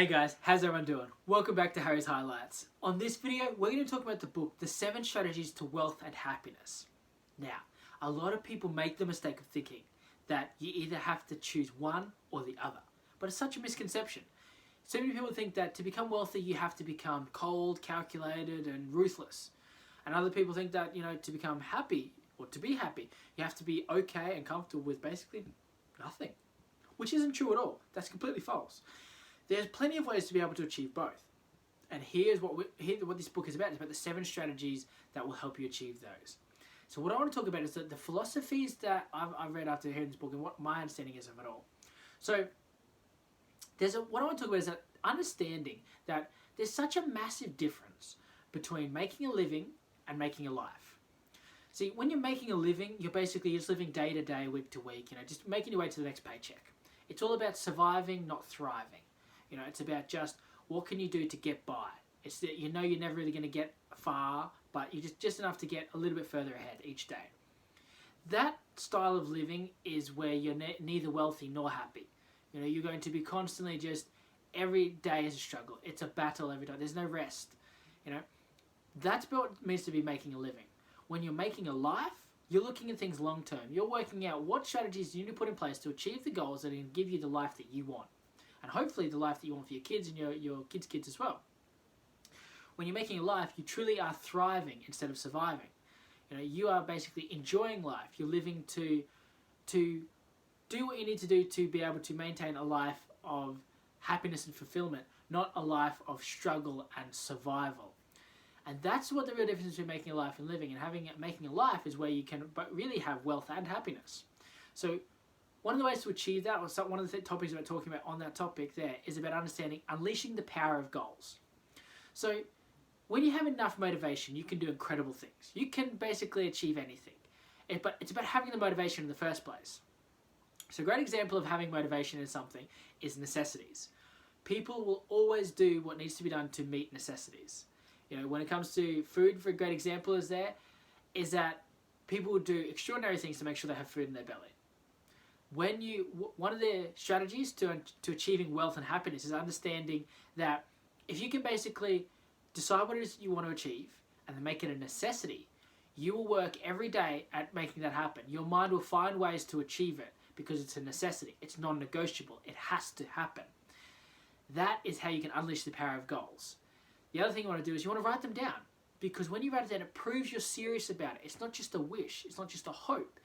Hey guys, how's everyone doing? Welcome back to Harry's Highlights. On this video, we're going to talk about the book, The 7 Strategies to Wealth and Happiness. Now, a lot of people make the mistake of thinking that you either have to choose one or the other. But it's such a misconception. So many people think that to become wealthy, you have to become cold, calculated, and ruthless. And other people think that, to become happy, or to be happy, you have to be okay and comfortable with basically nothing. Which isn't true at all. That's completely false. There's plenty of ways to be able to achieve both. And here's what this book is about. It's about the 7 strategies that will help you achieve those. So what I want to talk about is the philosophies that I've read after hearing this book and what my understanding is of it all. So what I want to talk about is that understanding that there's such a massive difference between making a living and making a life. See, when you're making a living, you're basically just living day to day, week to week, just making your way to the next paycheck. It's all about surviving, not thriving. It's about just what can you do to get by. It's that you're never really going to get far, but you're just enough to get a little bit further ahead each day. That style of living is where you're neither wealthy nor happy. You're going to be constantly just every day is a struggle. It's a battle every day. There's no rest. That's what it means to be making a living. When you're making a life, you're looking at things long term. You're working out what strategies you need to put in place to achieve the goals that are going to give you the life that you want. And hopefully the life that you want for your kids and your kids' kids as well. When you're making a life, you truly are thriving instead of surviving. You are basically enjoying life. You're living to do what you need to do to be able to maintain a life of happiness and fulfillment, not a life of struggle and survival. And that's what the real difference between making a life and living. And making a life is where you can really have wealth and happiness. So one of the ways to achieve that, or one of the topics we're talking about on that topic there, is about understanding unleashing the power of goals. So when you have enough motivation, you can do incredible things. You can basically achieve anything. But it's about having the motivation in the first place. So a great example of having motivation in something is necessities. People will always do what needs to be done to meet necessities. When it comes to food, for a great example is that people will do extraordinary things to make sure they have food in their belly. One of the strategies to achieving wealth and happiness is understanding that if you can basically decide what it is you want to achieve and then make it a necessity, you will work every day at making that happen. Your mind will find ways to achieve it because it's a necessity. It's non-negotiable. It has to happen. That is how you can unleash the power of goals. The other thing you want to do is you want to write them down, because when you write it down, it proves you're serious about it. It's not just a wish. It's not just a hope.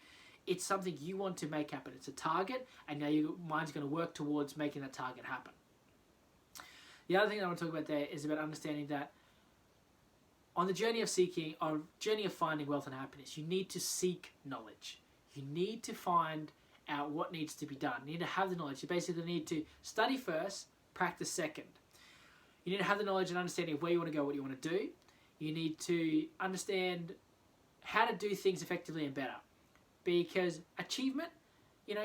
It's something you want to make happen. It's a target, and now your mind's going to work towards making that target happen. The other thing I want to talk about there is about understanding that on the journey of finding wealth and happiness, you need to seek knowledge. You need to find out what needs to be done. You need to have the knowledge. You basically need to study first, practice second. You need to have the knowledge and understanding of where you want to go, what you want to do. You need to understand how to do things effectively and better. Because achievement,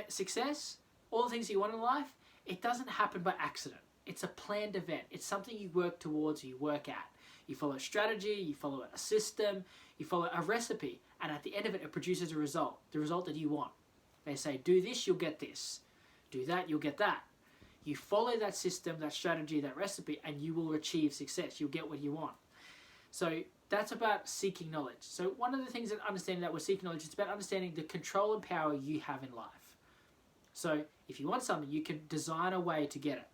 success, all the things you want in life, it doesn't happen by accident. It's a planned event. It's something you work towards, you work at. You follow a strategy, you follow a system, you follow a recipe, and at the end of it, it produces a result, the result that you want. They say, do this, you'll get this. Do that, you'll get that. You follow that system, that strategy, that recipe, and you will achieve success. You'll get what you want. So that's about seeking knowledge. So one of the things that understanding that we're seeking knowledge is about understanding the control and power you have in life. So if you want something, you can design a way to get it.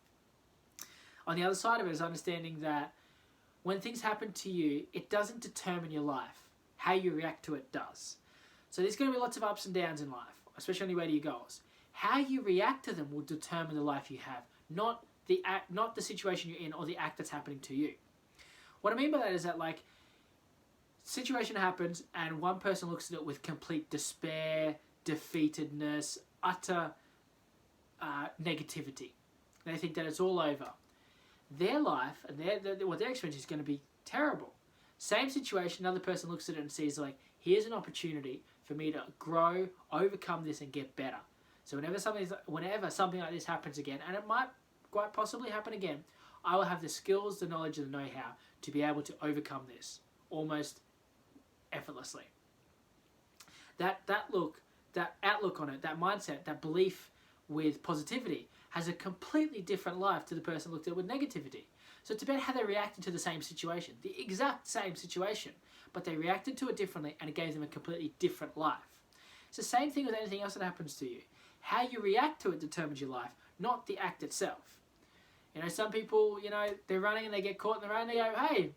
On the other side of it is understanding that when things happen to you, it doesn't determine your life. How you react to it does. So there's going to be lots of ups and downs in life, especially on your way to your goals. How you react to them will determine the life you have, not the situation you're in or the act that's happening to you. What I mean by that is that, situation happens and one person looks at it with complete despair, defeatedness, utter negativity. They think that it's all over. Their life and what their experience is going to be terrible. Same situation, another person looks at it and sees here's an opportunity for me to grow, overcome this, and get better. So whenever something like this happens again, and it might quite possibly happen again, I will have the skills, the knowledge, and the know-how to be able to overcome this almost effortlessly. That outlook on it, that mindset, that belief with positivity has a completely different life to the person looked at with negativity. So it's about how they reacted to the same situation, the exact same situation, but they reacted to it differently and it gave them a completely different life. It's the same thing with anything else that happens to you. How you react to it determines your life, not the act itself. You know, some people, you know, they're running and they get caught in the rain and they go, hey,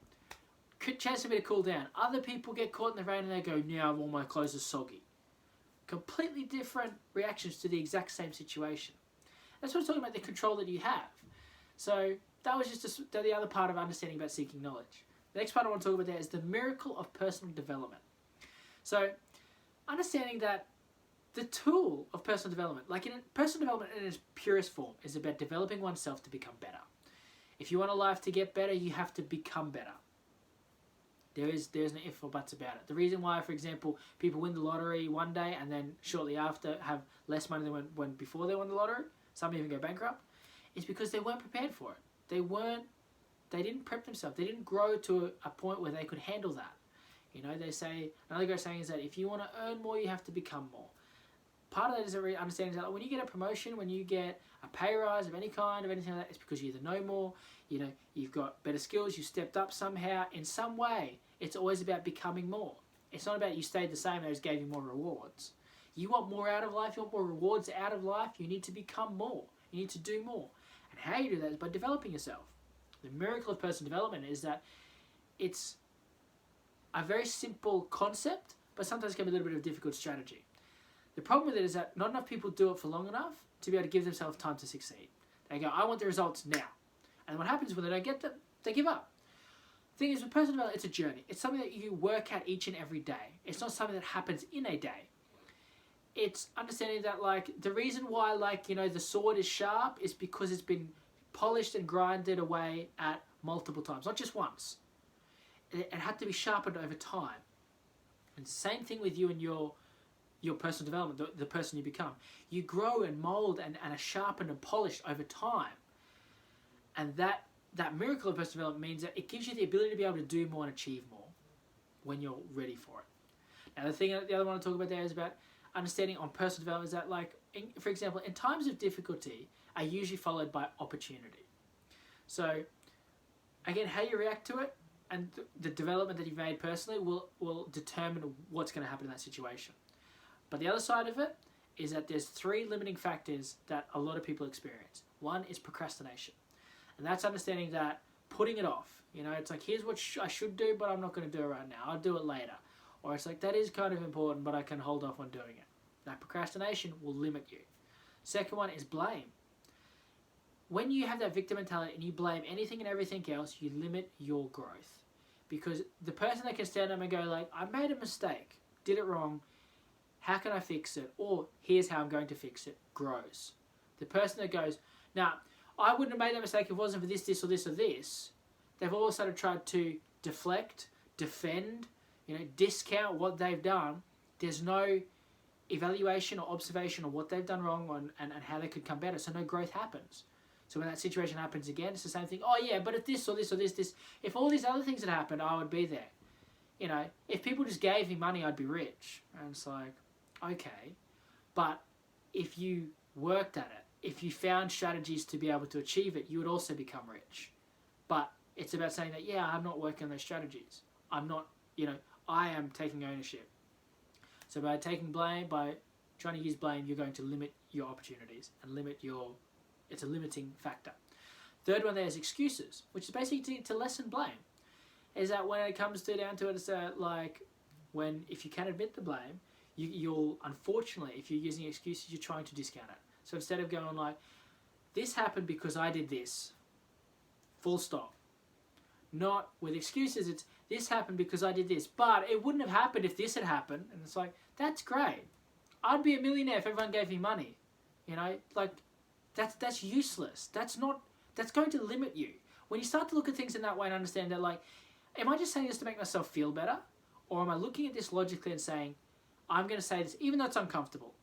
chance for me to cool down. Other people get caught in the rain and they go, now all my clothes are soggy. Completely different reactions to the exact same situation. That's what I'm talking about, the control that you have. So that was just the other part of understanding about seeking knowledge. The next part I want to talk about there is the miracle of personal development. So understanding that the tool of personal development, like personal development in its purest form, is about developing oneself to become better. If you want a life to get better, you have to become better. There's no ifs or buts about it. The reason why, for example, people win the lottery one day and then shortly after have less money than when before they won the lottery, some even go bankrupt, is because they weren't prepared for it. They didn't prep themselves. They didn't grow to a point where they could handle that. You know, they say, another great saying is that if you want to earn more, you have to become more. Part of that is understanding that when you get a promotion, when you get a pay rise of any kind, of anything like that, it's because you either know more, you know, you've got better skills, you stepped up somehow, in some way. It's always about becoming more. It's not about you stayed the same, they just gave you more rewards. You want more out of life, you want more rewards out of life, you need to become more. You need to do more. And how you do that is by developing yourself. The miracle of personal development is that it's a very simple concept, but sometimes it can be a little bit of a difficult strategy. The problem with it is that not enough people do it for long enough to be able to give themselves time to succeed. They go, I want the results now. And what happens when they don't get them? They give up. The thing is, with personal development, it's a journey. It's something that you work at each and every day. It's not something that happens in a day. It's understanding that, like, the reason why, like, you know, the sword is sharp is because it's been polished and grinded away at multiple times, not just once. It had to be sharpened over time. And same thing with you and your personal development, the person you become. You grow and mold and are sharpened and polished over time. And that miracle of personal development means that it gives you the ability to be able to do more and achieve more when you're ready for it. Now, the other one I want to talk about there is about understanding on personal development is that, like, for example, in times of difficulty are usually followed by opportunity. So, again, how you react to it and the development that you've made personally will determine what's going to happen in that situation. But the other side of it is that there's 3 limiting factors that a lot of people experience. One is procrastination. And that's understanding that putting it off. You know, it's like, here's what I should do, but I'm not going to do it right now. I'll do it later. Or it's like, that is kind of important, but I can hold off on doing it. That procrastination will limit you. Second one is blame. When you have that victim mentality and you blame anything and everything else, you limit your growth. Because the person that can stand up and go like, I made a mistake, did it wrong, how can I fix it? Or here's how I'm going to fix it, grows. The person that goes, now, I wouldn't have made that mistake if it wasn't for this, this, or this, or this. They've all sort of tried to deflect, defend, you know, discount what they've done. There's no evaluation or observation of what they've done wrong and how they could come better. So no growth happens. So when that situation happens again, it's the same thing. Oh yeah, but if this or this or this, if all these other things had happened, I would be there. You know, if people just gave me money, I'd be rich. And it's like, okay. But if you worked at it, if you found strategies to be able to achieve it, you would also become rich. But it's about saying that, yeah, I'm not working on those strategies. I'm not, you know, I am taking ownership. So by taking blame, by trying to use blame, you're going to limit your opportunities and it's a limiting factor. Third one there is excuses, which is basically to lessen blame. Is that when it comes down to it, it's like if you can admit the blame, you'll, unfortunately, if you're using excuses, you're trying to discount it. So instead of going like, this happened because I did this, full stop. Not with excuses, it's this happened because I did this, but it wouldn't have happened if this had happened. And it's like, that's great. I'd be a millionaire if everyone gave me money. You know, like, that's useless. That's going to limit you. When you start to look at things in that way and understand that, like, am I just saying this to make myself feel better? Or am I looking at this logically and saying, I'm going to say this even though it's uncomfortable,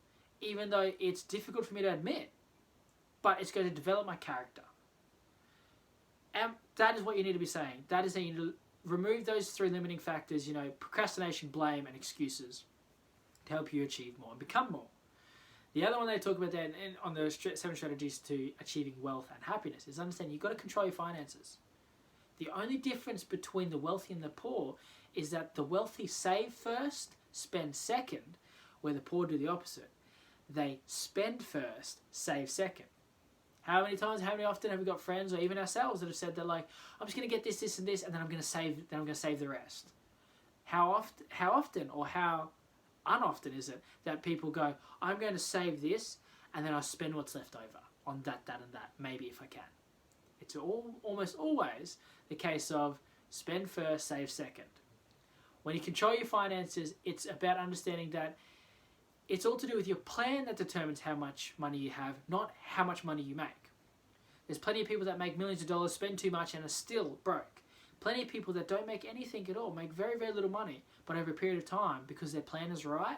even though it's difficult for me to admit, but it's going to develop my character. And that is what you need to be saying. That is that you need to remove those 3 limiting factors, you know, procrastination, blame, and excuses to help you achieve more and become more. The other one they talk about there on the 7 strategies to achieving wealth and happiness is understanding you've got to control your finances. The only difference between the wealthy and the poor is that the wealthy save first, spend second, where the poor do the opposite. They spend first, save second. How many often have we got friends or even ourselves that have said that, like, I'm just going to get this, this, and this, and then I'm going to save the rest. How often or how unoften is it that people go, I'm going to save this, and then I spend what's left over on that, and that, maybe if I can. It's almost always the case of spend first, save second. When you control your finances, it's about understanding that it's all to do with your plan that determines how much money you have, not how much money you make. There's plenty of people that make millions of dollars, spend too much, and are still broke. Plenty of people that don't make anything at all, make very, very little money, but over a period of time, because their plan is right,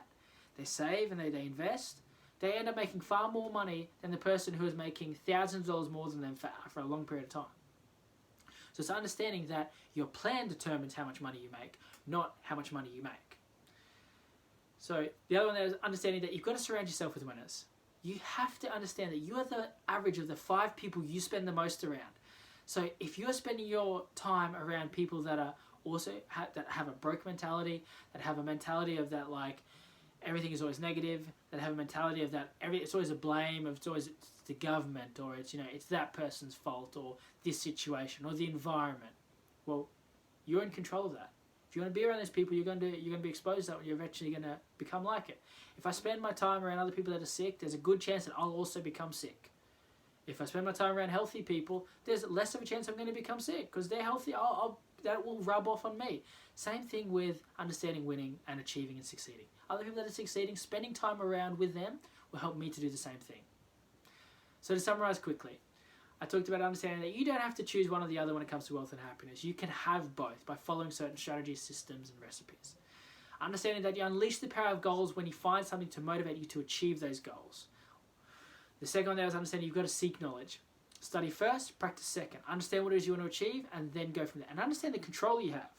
they save and they invest, they end up making far more money than the person who is making thousands of dollars more than them for a long period of time. So it's understanding that your plan determines how much money you make, not how much money you make. So the other one there is understanding that you've got to surround yourself with winners. You have to understand that you are the average of the 5 people you spend the most around. So if you're spending your time around people that are also that have a broke mentality, that have a mentality of that, like, everything is always negative, that have a mentality of that it's always a blame, of it's the government, or it's it's that person's fault, or this situation, or the environment. Well, you're in control of that. If you want to be around those people, you're going to be exposed to that, and you're eventually going to become like it. If I spend my time around other people that are sick, there's a good chance that I'll also become sick. If I spend my time around healthy people, there's less of a chance I'm going to become sick because they're healthy. That will rub off on me. Same thing with understanding winning and achieving and succeeding. Other people that are succeeding, spending time around with them will help me to do the same thing. So to summarize quickly, I talked about understanding that you don't have to choose one or the other when it comes to wealth and happiness. You can have both by following certain strategies, systems, and recipes. Understanding that you unleash the power of goals when you find something to motivate you to achieve those goals. The second one there is understanding you've got to seek knowledge. Study first, practice second. Understand what it is you want to achieve, and then go from there. And understand the control you have.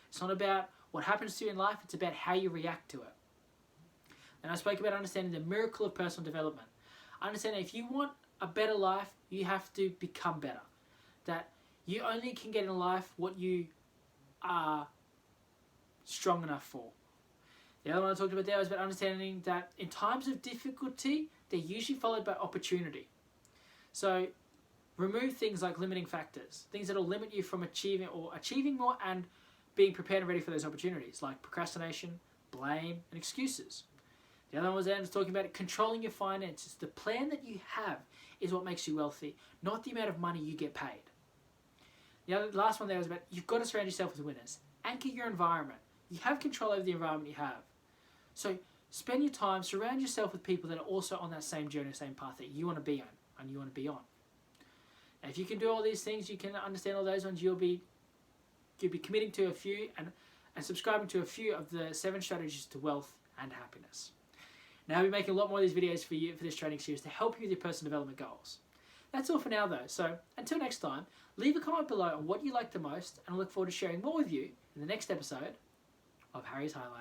It's not about what happens to you in life, it's about how you react to it. And I spoke about understanding the miracle of personal development. Understand that if you want a better life, you have to become better. That you only can get in life what you are strong enough for. The other one I talked about there was about understanding that in times of difficulty, they're usually followed by opportunity. So remove things like limiting factors, things that will limit you from achieving more and being prepared and ready for those opportunities, like procrastination, blame, and excuses. The other one was talking about controlling your finances. The plan that you have is what makes you wealthy, not the amount of money you get paid. The last one there was about you've got to surround yourself with winners. Anchor your environment. You have control over the environment you have. So spend your time, surround yourself with people that are also on that same journey, same path that you want to be on and you want to be on. And if you can do all these things, you can understand all those ones, you'll be committing to a few and subscribing to a few of the 7 strategies to wealth and happiness. Now I'll be making a lot more of these videos for you for this training series to help you with your personal development goals. That's all for now though, so until next time, leave a comment below on what you like the most and I look forward to sharing more with you in the next episode of Harry's Highlight.